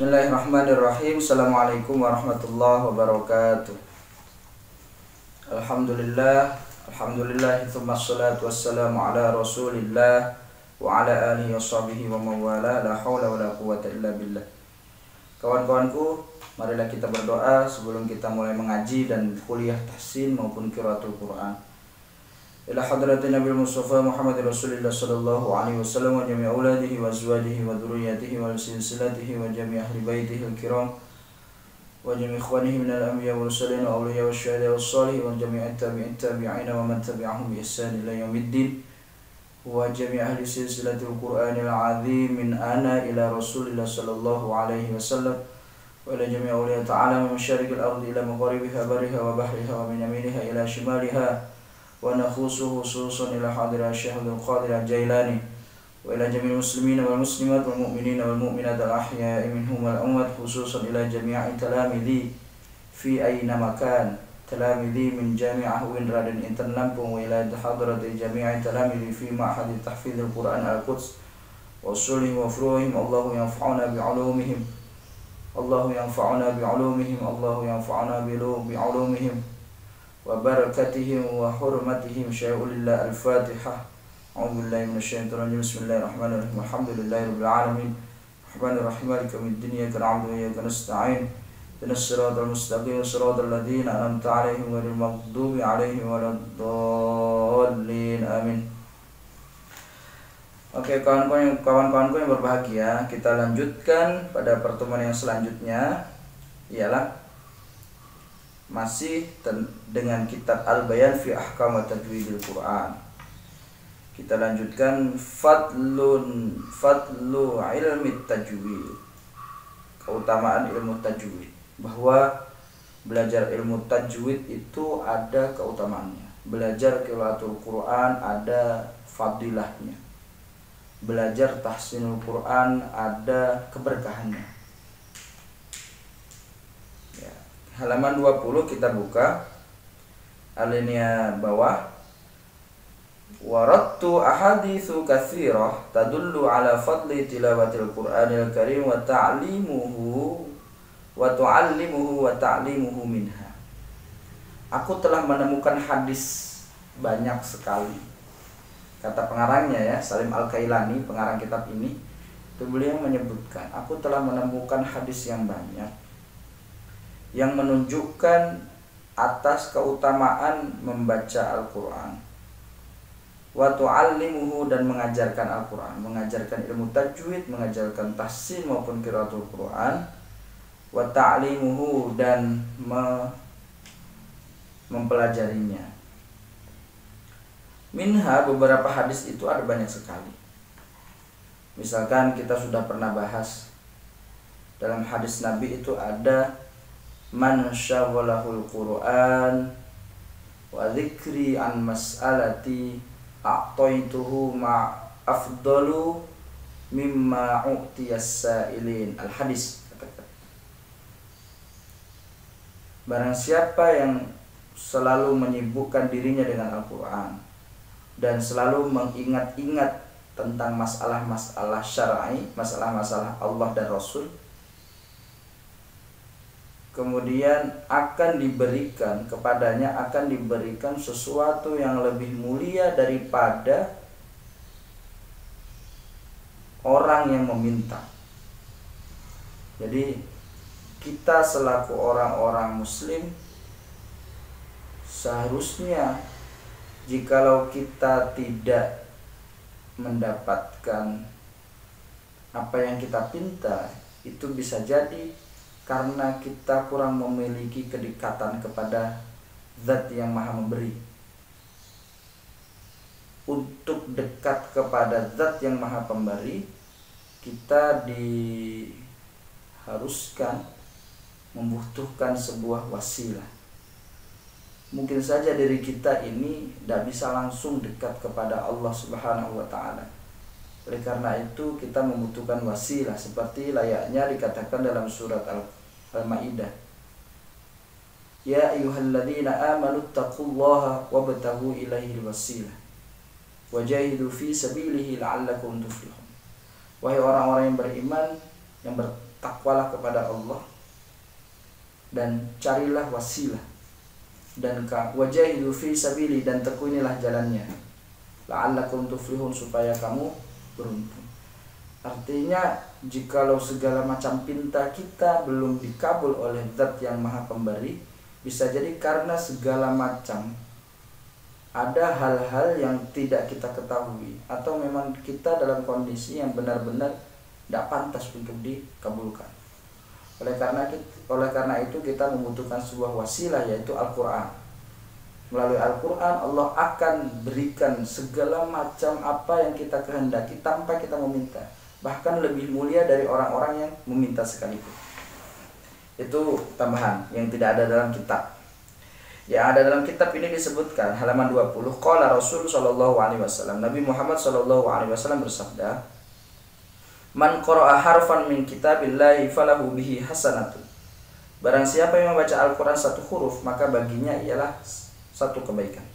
Bismillahirrahmanirrahim. Assalamualaikum warahmatullahi wabarakatuh. Alhamdulillah tsumma sholatu wassalamu ala Rasulillah wa ala alihi washabihi wa mawala, la haula wala quwata illa billah. Kawan-kawanku, marilah kita berdoa sebelum kita mulai mengaji dan kuliah tahsin maupun qiraatul Quran. Ila hadratin Nabi Mustafa Muhammad Rasulullah sallallahu alaihi wasallam wa jami' auladihi wa azwajihi wa dhurriyyatihi wa silsilatihi wa jami' ahli baitihi al-kiram wa jami' ikhwanihi min al-anbiya wal mursalin wa awliya wasyuhada was-shalihin wa jami' tabi'in wa man tabi'ahum bi ihsan ila yaumiddin wa jami' ahli silsilatil Qur'anil azim min ana ila Rasulillah sallallahu alaihi wasallam wa ila jami' awliya ta'ala min masyariqil ardi ila magharibiha bariha wa bahriha wa min yaminiha ila shimaliha wa nakhusu khususan ila hadira Syekh Abdul Qadir Al-Jailani wa ila jami'il muslimin wal muslimat wal mu'minina wal mu'minat al ahya'i minhum wal amwat khususan ila jami'i talamidhi fi ayna makan talamidhi min Jami'ah UIN Raden Intan Lampung wa ila hadrati jami'i talamidhi fi ma'had tahfidzil Quran Al-Quds wa usulihim wa furu'ihim. Allahu yanfa'una bi'ulumihim Allahu yanfa'una bi'ulumihim Allahu yanfa'una bi'ulumihim wa barakatihim wa hurmatihim syai'ulillah. Al-Fatihah. A'udzubillahi minasyaitonir rajim. Bismillahirrahmanirrahim. Alhamdulillahirabbil alamin. Rahmanir rahim. Maliki yaumiddin. Iyyaka na'budu wa iyyaka nasta'in. Ihdinas siratal mustaqim. Siratal ladzina an'amta 'alaihim ghairil maghdubi 'alaihim waladdallin. Amin. Oke, kawan-kawanku yang berbahagia, kita lanjutkan pada pertemuan yang selanjutnya, ialah masih dengan kitab Al-Bayan fi Ahkam wa Tajwidil Quran. Kita lanjutkan fadlu ilmi tajwid, keutamaan ilmu tajwid, bahwa belajar ilmu tajwid itu ada keutamaannya. Belajar qiraatul Quran ada fadilahnya. Belajar tahsinul Quran ada keberkahannya. Halaman 20 kita buka alinea bawah. Warattu ahaditsu katsirah tadullu ala fadli tilawatil Qur'anil Karim wa ta'limuhu wa ta'limuhu minha. Aku telah menemukan hadis banyak sekali. Kata pengarangnya, ya, Salim Al-Kailani, pengarang kitab ini, itu beliau menyebutkan, aku telah menemukan hadis yang banyak yang menunjukkan atas keutamaan membaca Al-Quran, wa tu'allimuhu, dan mengajarkan Al-Quran, mengajarkan ilmu tajwid, mengajarkan tahsin maupun qiraatul Quran, wa ta'limuhu, dan mempelajarinya. Minha, beberapa hadis itu ada banyak sekali. Misalkan kita sudah pernah bahas dalam hadis Nabi itu ada man syaghalahul Qur'an wa dzikri an mas'alati a'taituhu ma afdalu mimma u'tiyas sa'ilin. Al-hadis. Barang siapa yang selalu menyibukkan dirinya dengan Al-Quran dan selalu mengingat-ingat tentang masalah-masalah syar'i, masalah-masalah Allah dan Rasul, kemudian akan diberikan kepadanya, akan diberikan sesuatu yang lebih mulia daripada orang yang meminta. Jadi kita selaku orang-orang muslim seharusnya, jikalau kita tidak mendapatkan apa yang kita pinta, itu bisa jadi karena kita kurang memiliki kedekatan kepada Zat yang Maha Memberi. Untuk dekat kepada Zat yang Maha Pemberi, kita diharuskan membutuhkan sebuah wasilah. Mungkin saja diri kita ini tidak bisa langsung dekat kepada Allah Subhanahu wa Ta'ala. Oleh karena itu kita membutuhkan wasilah, seperti layaknya dikatakan dalam surat Al-Maidah, ya ayyuhalladzina amanu taqullaha wabtaghu ilaihil wasilah wajahidu fi sabilihi la'allakum tuflihun. Wahai orang-orang yang beriman, yang takwalah kepada Allah dan carilah wasilah, dan wajahidu fi sabili, dan tekunilah jalannya, la'allakum tuflihun, supaya kamu beruntung. Artinya jikalau segala macam pinta kita belum dikabul oleh Zat yang Maha Pemberi, bisa jadi karena segala macam ada hal-hal yang tidak kita ketahui, atau memang kita dalam kondisi yang benar-benar tidak pantas untuk dikabulkan. Oleh karena itu kita membutuhkan sebuah wasilah, yaitu Al-Quran. Melalui Al-Quran Allah akan berikan segala macam apa yang kita kehendaki tanpa kita meminta, bahkan lebih mulia dari orang-orang yang meminta sekalipun. Itu tambahan yang tidak ada dalam kitab. Yang ada dalam kitab ini disebutkan halaman 20, qala Rasul sallallahu alaihi wasallam, Nabi Muhammad sallallahu alaihi wasallam bersabda, man qara'a harfan min kitabillahi falahu bihi hasanatun. Barang siapa yang membaca Al-Quran satu huruf, maka baginya ialah satu kebaikan.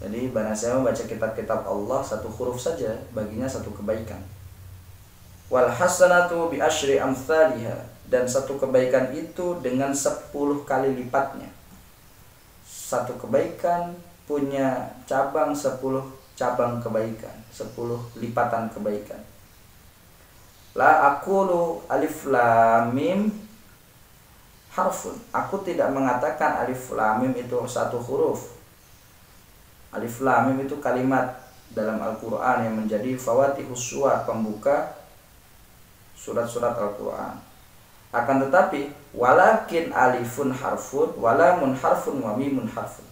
Jadi barang siapa membaca kitab-kitab Allah satu huruf saja, baginya satu kebaikan. Wal hasanatu bi asyri amthaliha, dan satu kebaikan itu dengan 10 kali lipatnya. Satu kebaikan punya cabang 10 cabang kebaikan, 10 lipatan kebaikan. La aqulu alif lam mim harfun. Aku tidak mengatakan alif lam mim itu satu huruf. Alif lam mim itu kalimat dalam Al-Quran yang menjadi fawatihus suwar, pembuka surat-surat Al-Quran. Akan tetapi walakin alifun harfun, walamun harfun, wa mimun harfun.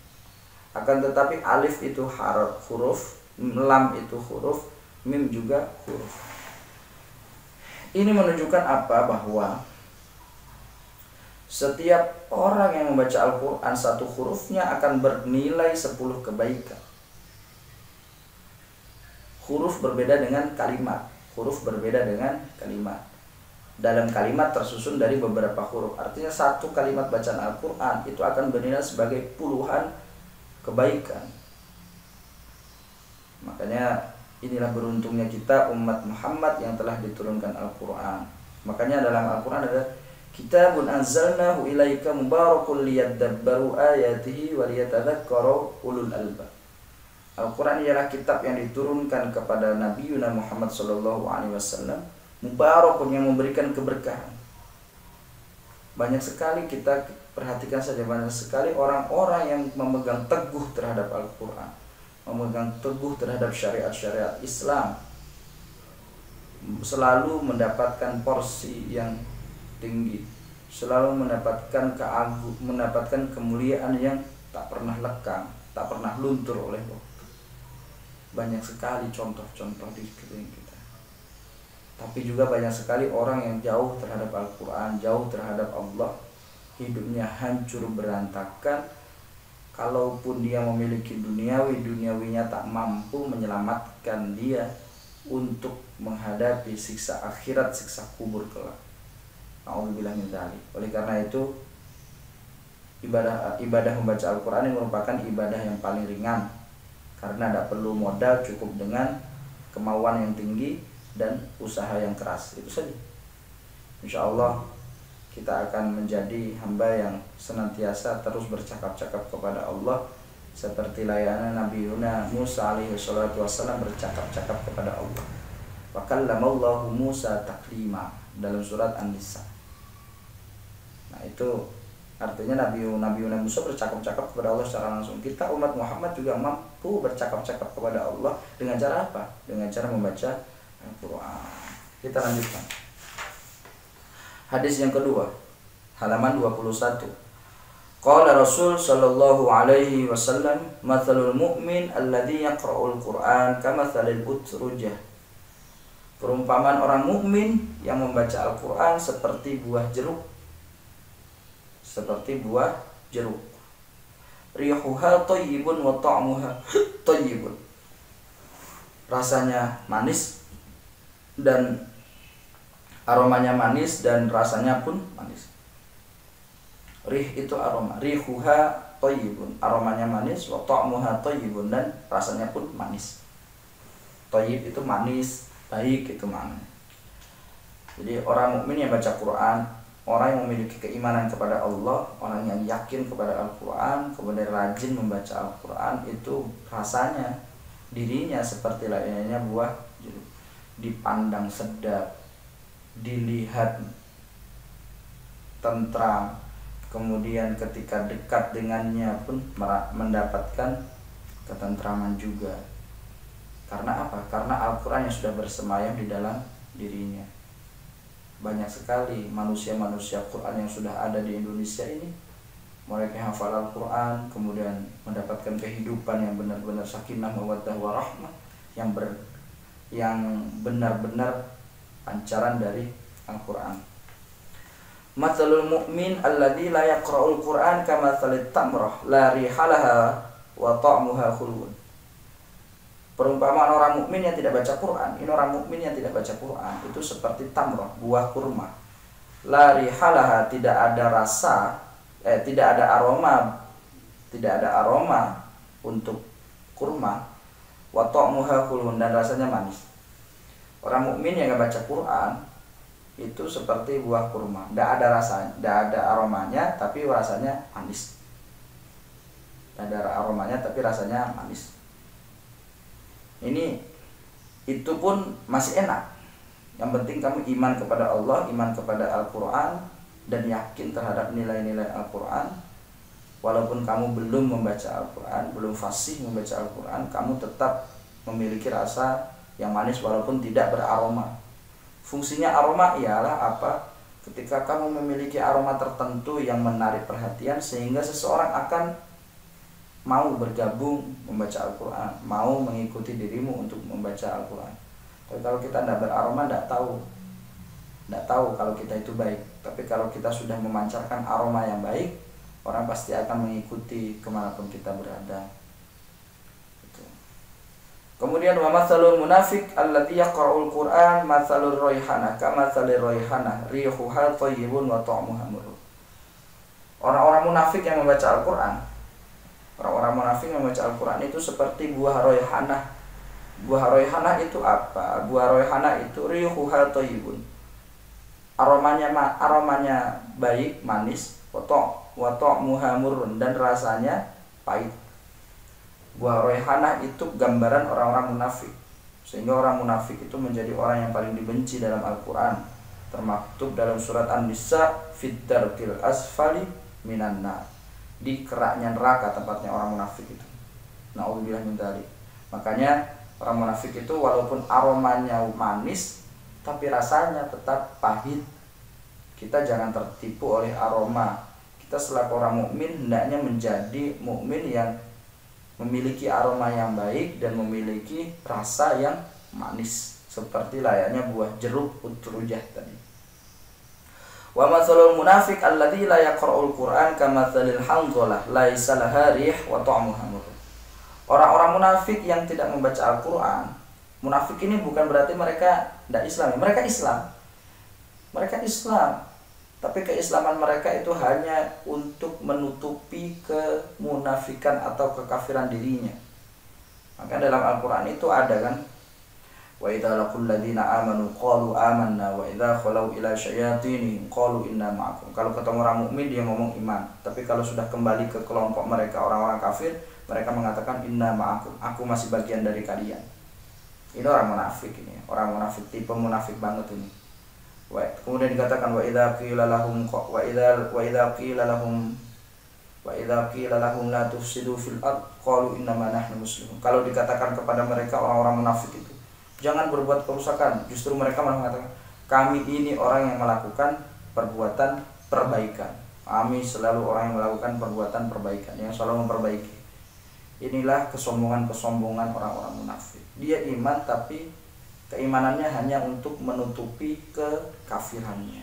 Akan tetapi alif itu huruf, lam itu huruf, mim juga huruf. Ini menunjukkan apa? Bahwa setiap orang yang membaca Al-Quran satu hurufnya akan bernilai 10 kebaikan. Huruf berbeda dengan kalimat, huruf berbeda dengan kalimat. Dalam kalimat tersusun dari beberapa huruf. Artinya satu kalimat bacaan Al-Quran itu akan bernilai sebagai puluhan kebaikan. Makanya inilah beruntungnya kita umat Muhammad yang telah diturunkan Al-Quran. Makanya dalam Al-Quran ada kitabun anzalnahu ilaika mubarakun liyadabbaru ayatihi wa liyatadzakkara ulul albab. Al-Quran ialah kitab yang diturunkan kepada Nabi Muhammad SAW, mubarakun, yang memberikan keberkahan. Banyak sekali kita perhatikan saja, banyak sekali orang-orang yang memegang teguh terhadap Al-Quran, memegang teguh terhadap syariat-syariat Islam, selalu mendapatkan porsi yang tinggi, selalu mendapatkan kemuliaan yang tak pernah lekang, tak pernah luntur oleh waktu. Banyak sekali contoh-contoh di sekeliling kita. Tapi juga banyak sekali orang yang jauh terhadap Al-Quran, jauh terhadap Allah, hidupnya hancur berantakan. Kalaupun dia memiliki duniawinya tak mampu menyelamatkan dia untuk menghadapi siksa akhirat, siksa kubur kelak. A'udzubillah min dzalik. Oleh karena itu, ibadah membaca Al-Quran ini merupakan ibadah yang paling ringan, karena tidak perlu modal, cukup dengan kemauan yang tinggi dan usaha yang keras. Itu saja. Insya Allah kita akan menjadi hamba yang senantiasa terus bercakap-cakap kepada Allah, seperti layaknya Nabi Musa alaihi salatu wassalam bercakap-cakap kepada Allah. Wa kallamallahu Musa taklima dalam surat An-Nisa. Nah, itu artinya Nabi Musa bercakap-cakap kepada Allah secara langsung. Kita umat Muhammad juga mampu bercakap-cakap kepada Allah dengan cara apa? Dengan cara membaca Al-Quran. Kita lanjutkan. Hadis yang kedua, halaman 21. Qala Rasul sallallahu alaihi wasallam, mathalul mu'min alladhi yaqra'ul Qur'an kamathalil utrujah. Perumpamaan orang mukmin yang membaca Al-Quran seperti buah jeruk. Seperti buah jeruk. Rihuha thayyibun wa ta'muha thayyibun. Rasanya manis dan aromanya manis, dan rasanya pun manis. Rih itu aroma, rihuha thayyibun, aromanya manis, wa ta'muha thayyibun, dan rasanya pun manis. Thayyib itu manis, baik itu maknanya. Jadi orang mukmin yang baca Quran, orang yang memiliki keimanan kepada Allah, orang yang yakin kepada Al-Quran, kemudian rajin membaca Al-Quran, itu rasanya dirinya seperti layaknya buah jeruk, dipandang sedap, dilihat tentram, kemudian ketika dekat dengannya pun mendapatkan ketentraman juga. Karena apa? Karena Al-Quran yang sudah bersemayam di dalam dirinya. Banyak sekali manusia-manusia Quran yang sudah ada di Indonesia ini, mereka hafal Al-Quran, kemudian mendapatkan kehidupan yang benar-benar sakinah, mawaddah, warahmah, yang benar-benar pancaran dari Al-Quran. Matsalul mu'min alladzi la yaqra'ul Qur'an kamatsalit tamrah la rihalaha wa ta'muha khulwun. Perumpamaan orang mukmin yang tidak baca Quran, ini orang mukmin yang tidak baca Quran itu seperti tamrah, buah kurma. La rihalaha, tidak ada rasa, tidak ada aroma untuk kurma. Wa ta'muha khulwun, dan rasanya manis. Orang mukmin yang enggak baca Quran itu seperti buah kurma, tidak ada rasanya, tidak ada aromanya, tapi rasanya manis. Tidak ada aromanya, tapi rasanya manis. Itu pun masih enak. Yang penting kamu iman kepada Allah, iman kepada Al-Quran, dan yakin terhadap nilai-nilai Al-Quran. Walaupun kamu belum membaca Al-Quran, belum fasih membaca Al-Quran, kamu tetap memiliki rasa yang manis walaupun tidak beraroma. Fungsinya aroma ialah apa? Ketika kamu memiliki aroma tertentu yang menarik perhatian, sehingga seseorang akan mau bergabung membaca Al-Quran, mau mengikuti dirimu untuk membaca Al-Quran. Tapi kalau kita tidak beraroma, tidak tahu kalau kita itu baik. Tapi kalau kita sudah memancarkan aroma yang baik, orang pasti akan mengikuti kemanapun kita berada. Kemudian wa matsalul munafiq alladzi yaqra'ul Qur'an matsalur raihanah kamatsalir raihanah rihuha thayyibun wa ta'muha murr. Orang-orang munafik yang membaca Al-Qur'an, orang-orang munafik yang membaca Al-Qur'an itu seperti buah raihanah. Buah raihanah itu apa? Buah raihanah itu rihuha thayyibun. Aromanya baik, manis, wa ta'muha murr, dan rasanya pahit. Buah raihanah itu gambaran orang-orang munafik, sehingga orang munafik itu menjadi orang yang paling dibenci dalam Al-Quran. Termaktub dalam surat An-Nisa, fid darkil asfali minan nar, di keraknya neraka tempatnya orang munafik itu. Na'udzubillah min dzalik. Makanya orang munafik itu walaupun aromanya manis, tapi rasanya tetap pahit. Kita jangan tertipu oleh aroma. Kita selaku orang mukmin hendaknya menjadi mukmin yang memiliki aroma yang baik dan memiliki rasa yang manis, seperti layaknya buah jeruk utrujah tadi. Wa matsalul munafiq alladzi la yaqra'ul Qur'an kamatsalil hanzalah laisa laha rih wa ta'muha murr. Orang-orang munafik yang tidak membaca Al-Qur'an, munafik ini bukan berarti mereka tidak Islam. Mereka Islam. Mereka Islam. Tapi keislaman mereka itu hanya untuk menutupi kemunafikan atau kekafiran dirinya. Maka dalam Al-Quran itu ada kan, wa idza laqul ladzina amanu qalu amanna wa idza khalau ila syayatinihim qalu inna ma'akum. Kalau ketemu orang mukmin dia ngomong iman, tapi kalau sudah kembali ke kelompok mereka orang-orang kafir, mereka mengatakan inna ma'akum, aku masih bagian dari kalian. Ini orang munafik ini, orang munafik, tipe munafik banget ini. Kemudian dikatakan wa idza qila lahum la tufsidu fil ard qalu innama nahnu muslimun. Kalau dikatakan kepada mereka orang-orang munafik itu, jangan berbuat kerusakan, justru mereka malah mengatakan kami ini orang yang melakukan perbuatan perbaikan. Kami selalu orang yang melakukan perbuatan perbaikan, yang selalu memperbaiki. Inilah kesombongan orang-orang munafik. Dia iman tapi keimanannya hanya untuk menutupi kekafirannya.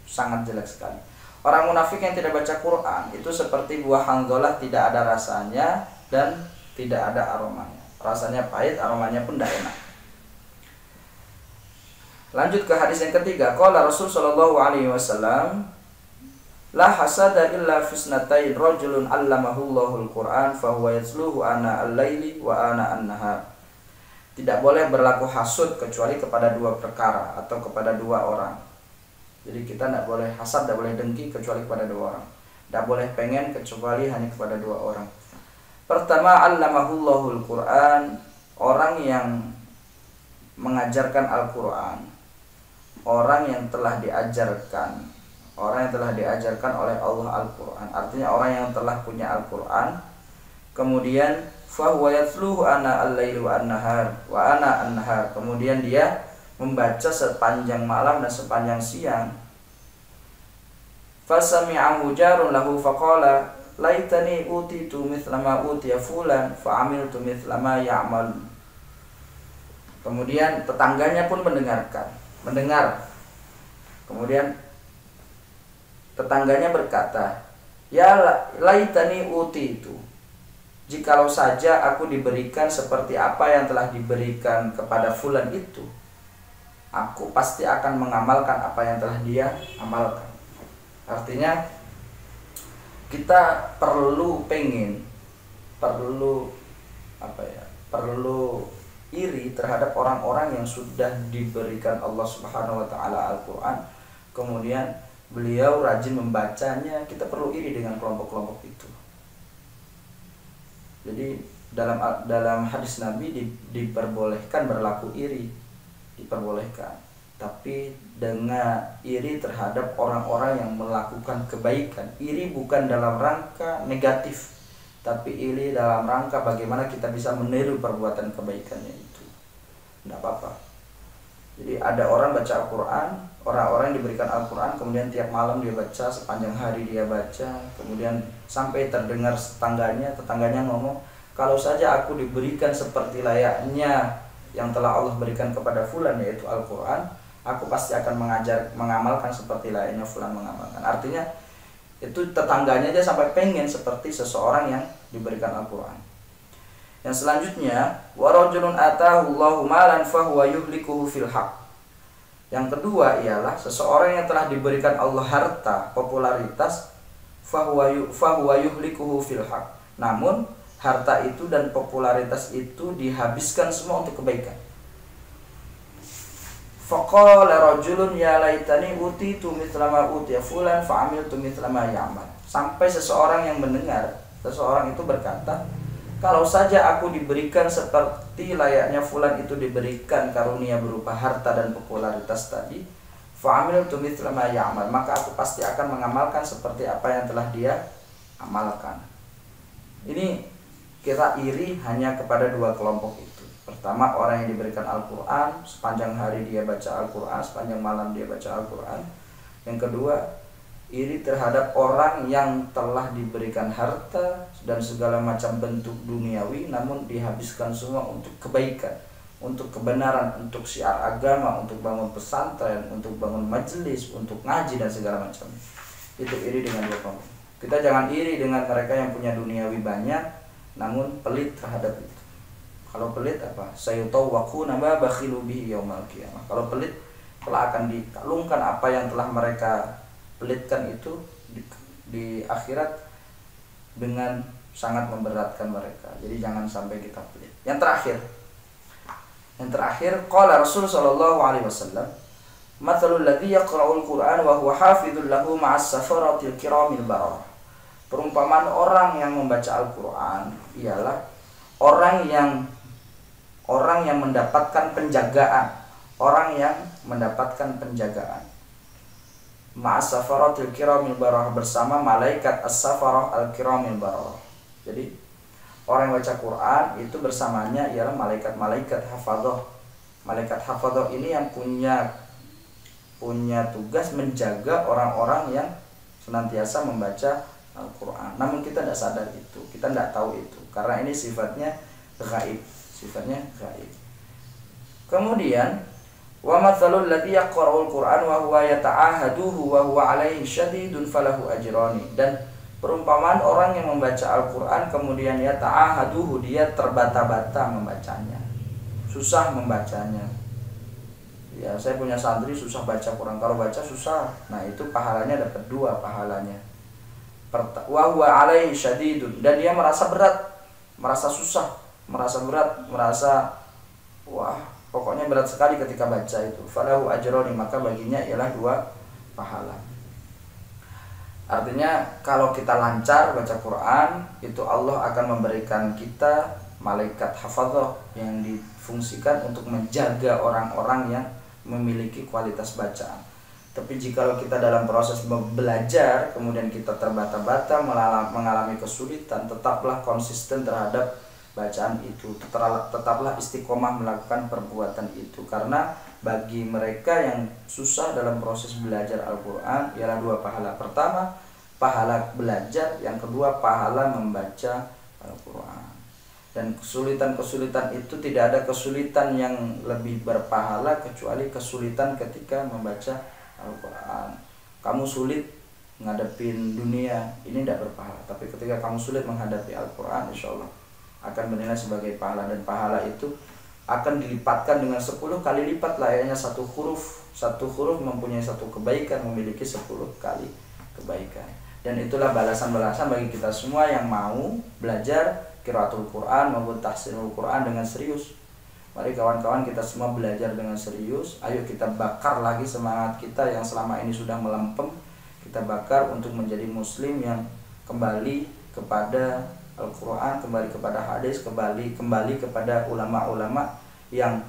Sangat jelek sekali. Orang munafik yang tidak baca Quran itu seperti buah hanzalah, tidak ada rasanya dan tidak ada aromanya. Rasanya pahit, aromanya pun tidak enak. Lanjut ke hadis yang ketiga. Qala Rasul sallallahu alaihi wasallam, la hasada illa fisnatain rajulun 'allamahullahul Qur'an fa huwa yatluhu ana al-laili wa ana an-nahar. Tidak boleh berlaku hasud kecuali kepada dua perkara atau kepada dua orang. Jadi kita tidak boleh hasad, tidak boleh dengki kecuali kepada dua orang. Tidak boleh pengen kecuali hanya kepada dua orang. Pertama, allamahullahul Quran, orang yang mengajarkan Al-Quran, orang yang telah diajarkan oleh Allah Al-Quran. Artinya orang yang telah punya Al-Quran. Kemudian fahuwa yatluhu ana al-laili wa an-nahar wa ana an-nahar. Kemudian dia membaca sepanjang malam dan sepanjang siang. Fasami'ahu jarun lahu faqala laitani utitu mithla ma utiya fulan fa'amiltu mithla ma ya'mal. Kemudian tetangganya pun mendengar. Kemudian tetangganya berkata, ya laitani utitu, jikalau saja aku diberikan seperti apa yang telah diberikan kepada fulan itu, aku pasti akan mengamalkan apa yang telah dia amalkan. Artinya kita perlu iri terhadap orang-orang yang sudah diberikan Allah Subhanahu wa taala Al-Qur'an, kemudian beliau rajin membacanya. Kita perlu iri dengan kelompok-kelompok itu. Jadi dalam hadis Nabi diperbolehkan berlaku iri, diperbolehkan, tapi dengan iri terhadap orang-orang yang melakukan kebaikan. Iri bukan dalam rangka negatif, tapi iri dalam rangka bagaimana kita bisa meniru perbuatan kebaikannya itu. Tidak apa-apa. Jadi ada orang baca Al-Quran, orang-orang yang diberikan Al-Quran, kemudian tiap malam dia baca, sepanjang hari dia baca, kemudian sampai terdengar tetangganya ngomong, kalau saja aku diberikan seperti layaknya yang telah Allah berikan kepada fulan, yaitu Al-Quran, aku pasti akan mengamalkan seperti layaknya fulan mengamalkan. Artinya itu tetangganya aja sampai pengen seperti seseorang yang diberikan Al-Quran. Yang selanjutnya, warajulun atahu Allahu malan fahuwa yuhlikuhu fil haq. Yang kedua ialah seseorang yang telah diberikan Allah harta, popularitas, fahuwa yuhlikuhu fil haq. Namun harta itu dan popularitas itu dihabiskan semua untuk kebaikan. Faqala rajulun ya laitani utitu mithla ma utiya fulan fa'amiltu mithla ma ya'mal. Sampai seseorang yang mendengar, seseorang itu berkata, kalau saja aku diberikan seperti layaknya fulan itu diberikan karunia berupa harta dan popularitas tadi, fa'amiltu mithla ma ya'mal, maka aku pasti akan mengamalkan seperti apa yang telah dia amalkan. Ini kita iri hanya kepada dua kelompok itu. Pertama, orang yang diberikan Al-Quran, sepanjang hari dia baca Al-Quran, sepanjang malam dia baca Al-Quran. Yang kedua, iri terhadap orang yang telah diberikan harta dan segala macam bentuk duniawi, namun dihabiskan semua untuk kebaikan, untuk kebenaran, untuk syiar agama, untuk bangun pesantren, untuk bangun majelis, untuk ngaji dan segala macam. Itu iri dengan dua kelompok. Kita jangan iri dengan mereka yang punya duniawi banyak, namun pelit terhadap itu. Kalau pelit apa? Sayutawwaquna ma bakhilu bihi yaumal qiyamah. Kalau pelit telah akan dikalungkan apa yang telah mereka pelitkan itu di akhirat dengan sangat memberatkan mereka. Jadi jangan sampai kita pelit. Yang terakhir, qala Rasul sallallahu alaihi wasallam, mathalul ladzi yaqra'ul Qur'an wa huwa hafizul lahu ma'as safaratil kiramil bararah. Perumpamaan orang yang membaca Al-Qur'an ialah orang yang mendapatkan penjagaan, ma'as safaratil kiramil bararah, bersama malaikat as-safarah al-kiramil bararah. Jadi orang yang baca Quran itu bersamanya ialah malaikat-malaikat hafadzah. Malaikat hafadzah ini yang punya tugas menjaga orang-orang yang senantiasa membaca Al-Quran. Namun kita tidak sadar itu, kita tidak tahu itu, karena ini sifatnya gaib. Kemudian wa mathalul ladzi yaqra'ul Qur'an wa huwa yata'ahaduhu wa huwa 'alaihi syadidun falahu ajrani. Dan perumpamaan orang yang membaca Al-Qur'an kemudian yata'ahaduhu, dia terbata-bata membacanya, susah membacanya. Ya, saya punya santri susah baca Quran, kalau baca susah. Nah, itu pahalanya dapat dua pahalanya. Wa huwa 'alaihi syadidun, dan dia merasa berat, merasa susah, merasa berat, merasa wah, pokoknya berat sekali ketika baca itu. Falahu ajrani, maka baginya ialah dua pahala. Artinya kalau kita lancar baca Quran, itu Allah akan memberikan kita malaikat hafadzah yang difungsikan untuk menjaga orang-orang yang memiliki kualitas bacaan. Tapi jikalau kita dalam proses belajar kemudian kita terbata-bata, mengalami kesulitan, tetaplah konsisten terhadap bacaan itu, tetaplah istiqomah melakukan perbuatan itu. Karena bagi mereka yang susah dalam proses belajar Al-Quran ialah dua pahala. Pertama, pahala belajar, yang kedua pahala membaca Al-Quran. Dan kesulitan-kesulitan itu tidak ada kesulitan yang lebih berpahala kecuali kesulitan ketika membaca Al-Quran. Kamu sulit ngadepin dunia, ini tidak berpahala. Tapi ketika kamu sulit menghadapi Al-Quran, insya Allah akan bernilai sebagai pahala. Dan pahala itu akan dilipatkan dengan 10 kali lipat layaknya satu huruf. Satu huruf mempunyai satu kebaikan, memiliki 10 kali kebaikan. Dan itulah balasan-balasan bagi kita semua yang mau belajar qiraatul Quran maupun tahsinul Quran dengan serius. Mari kawan-kawan kita semua belajar dengan serius. Ayo kita bakar lagi semangat kita yang selama ini sudah melempem. Kita bakar untuk menjadi muslim yang kembali kepada Al-Quran, kembali kepada hadis, kembali kepada ulama-ulama yang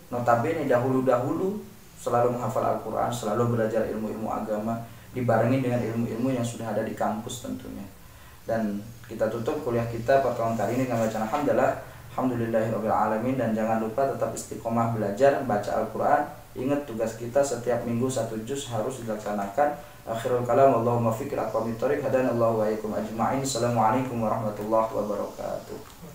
notabene dahulu-dahulu selalu menghafal Al-Quran, selalu belajar ilmu-ilmu agama, dibarengi dengan ilmu-ilmu yang sudah ada di kampus tentunya. Dan kita tutup kuliah kita pertemuan kali ini dengan bacaan Alhamdulillahirabbil alamin. Dan jangan lupa tetap istiqomah belajar baca Al-Quran. Ingat tugas kita setiap minggu 1 juz harus dilaksanakan. Akhirul kalam, Allahumma fiqil aqwamit thoriq, hadanallahu wa iyyakum ajma'in. Assalamualaikum warahmatullahi wabarakatuh.